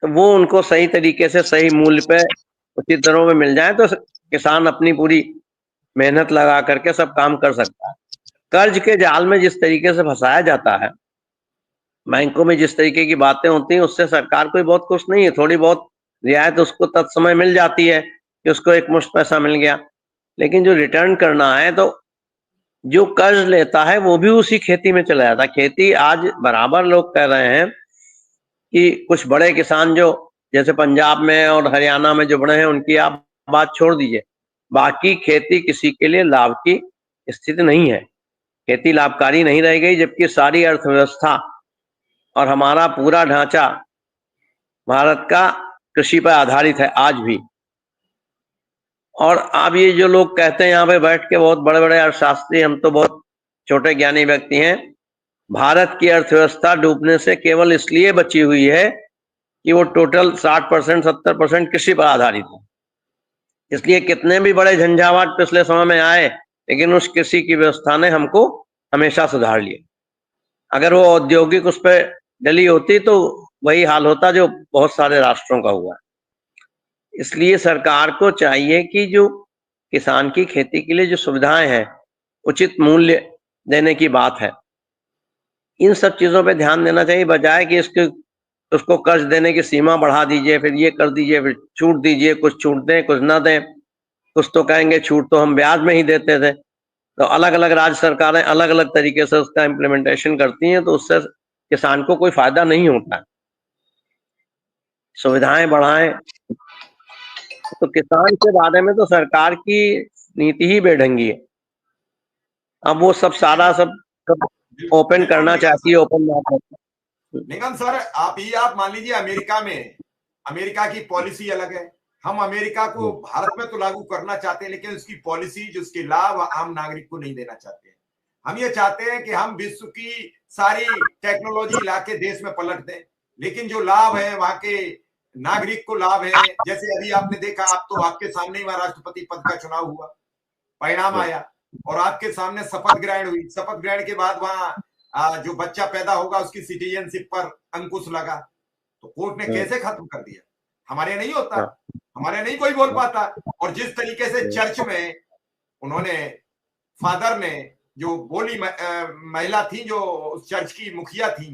तो वो उनको सही तरीके से सही मूल्य पे उचित दरों में मिल जाए तो किसान अपनी पूरी मेहनत लगा करके सब काम कर सकता है। कर्ज के जाल में जिस तरीके से फंसाया जाता है, बैंकों में जिस तरीके की बातें होती हैं, उससे सरकार कोई बहुत खुश नहीं है। थोड़ी बहुत रियायत उसको तत्समय मिल जाती है कि उसको एक मुश्त पैसा मिल गया, लेकिन जो रिटर्न करना है तो जो कर्ज लेता है वो भी उसी खेती में चला जाता है। खेती आज बराबर लोग कह रहे हैं कि कुछ बड़े किसान जो जैसे पंजाब में और हरियाणा में जो बड़े हैं उनकी आप बात छोड़ दीजिए, बाकी खेती किसी के लिए लाभ की स्थिति नहीं है। खेती लाभकारी नहीं रह गई, जबकि सारी अर्थव्यवस्था और हमारा पूरा ढांचा भारत का कृषि पर आधारित है आज भी। और अब ये जो लोग कहते हैं यहाँ पे बैठ के, बहुत बड़े बड़े अर्थशास्त्री, हम तो बहुत छोटे ज्ञानी व्यक्ति हैं, भारत की अर्थव्यवस्था डूबने से केवल इसलिए बची हुई है कि वो टोटल 60% 70% कृषि पर आधारित है। इसलिए कितने भी बड़े झंझावात पिछले समय में आए, लेकिन उस कृषि की व्यवस्था ने हमको हमेशा सुधार लिया। अगर वो औद्योगिक उस पर डली होती तो वही हाल होता जो बहुत सारे राष्ट्रों का हुआ। इसलिए सरकार को चाहिए कि जो किसान की खेती के लिए जो सुविधाएं हैं, उचित मूल्य देने की बात है, इन सब चीजों पे ध्यान देना चाहिए, बजाय कि उसको कर्ज देने की सीमा बढ़ा दीजिए, फिर ये कर दीजिए, फिर छूट दीजिए, कुछ छूट दें कुछ ना दें। कुछ तो कहेंगे छूट तो हम ब्याज में ही देते थे। तो अलग अलग राज्य सरकारें अलग अलग तरीके से उसका इम्प्लीमेंटेशन करती हैं, तो उससे किसान को कोई फायदा नहीं होता है। सुविधाएं बढ़ाएं तो किसान के बारे में तो सरकार की नीति ही बेढंगी है। अब वो सब सारा सब ओपन करना चाहती है, ओपन बात है। निगम सर, आप मान लीजिए अमेरिका की पॉलिसी अलग है। हम अमेरिका को भारत में तो लागू करना चाहते हैं, लेकिन उसकी पॉलिसी जिसके लाभ आम नागरिक को नहीं देना चाहते हैं। हम ये चाहते हैं कि हम विश्व की सारी टेक्नोलॉजी लाके देश में पलट दें, लेकिन जो लाभ है वहां के नागरिक को लाभ है। जैसे अभी आपने देखा, आप तो आपके सामने ही वहां राष्ट्रपति पद का चुनाव हुआ, परिणाम आया और आपके सामने शपथ ग्रहण हुई। शपथ ग्रहण के बाद वहां जो बच्चा पैदा होगा उसकी सिटीजनशिप पर अंकुश लगा, तो कोर्ट ने कैसे खत्म कर दिया। हमारे नहीं होता, हमारे नहीं कोई बोल पाता। और जिस तरीके से चर्च में उन्होंने, फादर ने जो बोली, महिला थी जो उस चर्च की मुखिया थी,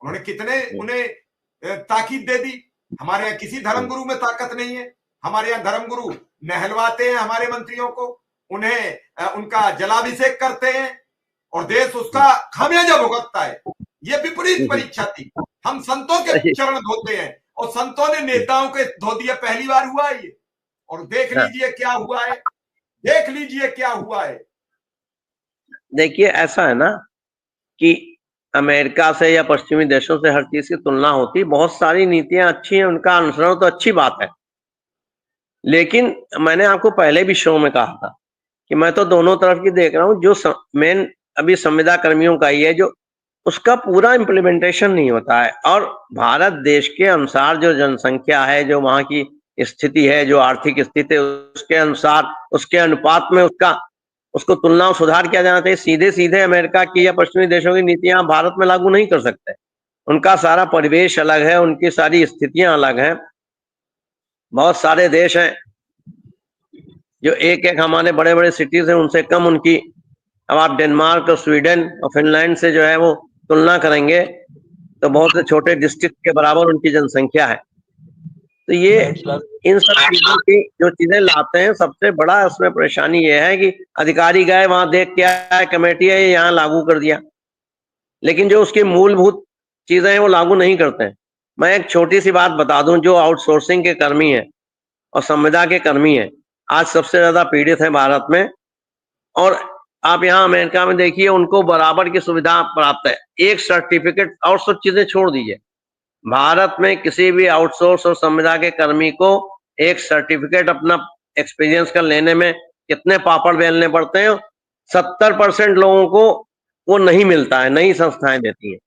उन्होंने कितने उन्हें ताकीद दे दी। हमारे यहाँ किसी धर्मगुरु में ताकत नहीं है। हमारे यहाँ धर्मगुरु नहलवाते हैं हमारे मंत्रियों को, उन्हें उनका जलाभिषेक करते हैं और देश उसका खामियाजा भुगतता है। ये विपरीत परीक्षा थी। हम संतों के चरण धोते हैं और संतों ने नेताओं के धो दिए। पहली बार हुआ है ये, और देख लीजिए क्या हुआ है, देख लीजिए क्या हुआ है। देखिए ऐसा है ना कि अमेरिका से या पश्चिमी देशों से हर चीज की तुलना होती है। बहुत सारी नीतियां अच्छी हैं, उनका अनुसरण तो अच्छी बात है, लेकिन मैंने आपको पहले भी शो में कहा था कि मैं तो दोनों तरफ की देख रहा हूँ। जो मेन अभी संविदा कर्मियों का ही है, जो उसका पूरा इम्प्लीमेंटेशन नहीं होता है। और भारत देश के अनुसार जो जनसंख्या है, जो वहां की स्थिति है, जो आर्थिक स्थिति है, उसके अनुसार, उसके अनुपात में उसको तुलना और सुधार किया जाना चाहिए। सीधे सीधे अमेरिका की या पश्चिमी देशों की नीतियां भारत में लागू नहीं कर सकते। उनका सारा परिवेश अलग है, उनकी सारी स्थितियां अलग हैं। बहुत सारे देश हैं जो एक एक हमारे बड़े बड़े सिटीज हैं उनसे कम उनकी, अब आप डेनमार्क और स्वीडन और फिनलैंड से जो है वो तुलना करेंगे तो बहुत से छोटे डिस्ट्रिक्ट के बराबर उनकी जनसंख्या है। तो ये इन सब चीजों की जो चीजें लाते हैं, सबसे बड़ा उसमें परेशानी ये है कि अधिकारी गए वहां देख के आए, कमेटी है यहाँ लागू कर दिया, लेकिन जो उसकी मूलभूत चीजें हैं वो लागू नहीं करते हैं। मैं एक छोटी सी बात बता दूं, जो आउटसोर्सिंग के कर्मी हैं और संविदा के कर्मी हैं, आज सबसे ज्यादा पीड़ित है भारत में। और आप यहाँ अमेरिका में देखिए, उनको बराबर की सुविधा प्राप्त है। एक सर्टिफिकेट और सब चीजें छोड़ दीजिए, भारत में किसी भी आउटसोर्स और संविदा के कर्मी को एक सर्टिफिकेट अपना एक्सपीरियंस का लेने में कितने पापड़ बेलने पड़ते हैं। 70% लोगों को वो नहीं मिलता है, नई संस्थाएं देती हैं।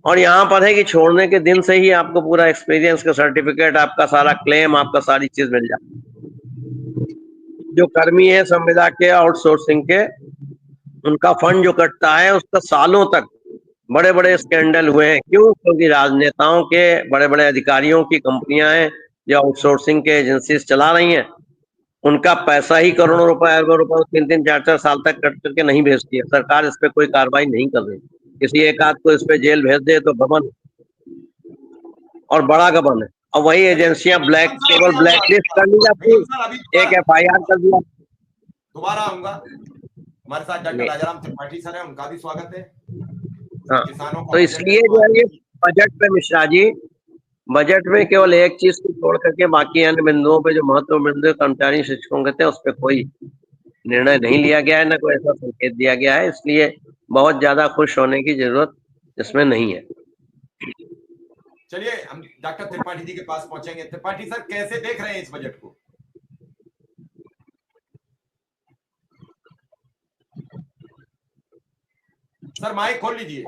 और यहाँ पर है कि छोड़ने के दिन से ही आपको पूरा एक्सपीरियंस का सर्टिफिकेट, आपका सारा क्लेम, आपका सारी चीज मिल जाती है। जो कर्मी है संविदा के, आउटसोर्सिंग के, उनका फंड जो कटता है उसका सालों तक बड़े बड़े स्कैंडल हुए हैं। क्यों? क्योंकि राजनेताओं के, बड़े बड़े अधिकारियों की कंपनियां हैं जो आउटसोर्सिंग के एजेंसी चला रही हैं, उनका पैसा ही करोड़ों रुपए, अरबों रुपए 3-3, 4-4 साल तक कट करके नहीं भेजती है सरकार। इस पे कोई कार्रवाई नहीं कर रही। किसी एक आध को इस पे जेल भेज दे तो गबन, और बड़ा गबन है। और वही एजेंसियां ब्लैक, केवल ब्लैक लिस्ट कर ली जाती, एक FIR कर दिया। दोबारा आऊंगा। हमारे साथ डॉक्टर राजाराम त्रिपाठी सर है, उनका भी स्वागत है। हाँ, किसानों का तो इसलिए जो है ये बजट पे मिश्रा जी, बजट में केवल एक चीज को छोड़ करके बाकी अन्य बिंदुओं पे जो महत्व बिंदु कर्मचारी शिक्षकों के थे, उस पर कोई निर्णय नहीं लिया गया है, न कोई ऐसा संकेत दिया गया है। इसलिए बहुत ज्यादा खुश होने की जरूरत इसमें नहीं है। चलिए हम डॉक्टर त्रिपाठी जी के पास पहुंचेंगे। त्रिपाठी सर, कैसे देख रहे हैं इस बजट को? सर माइक खोल लीजिए।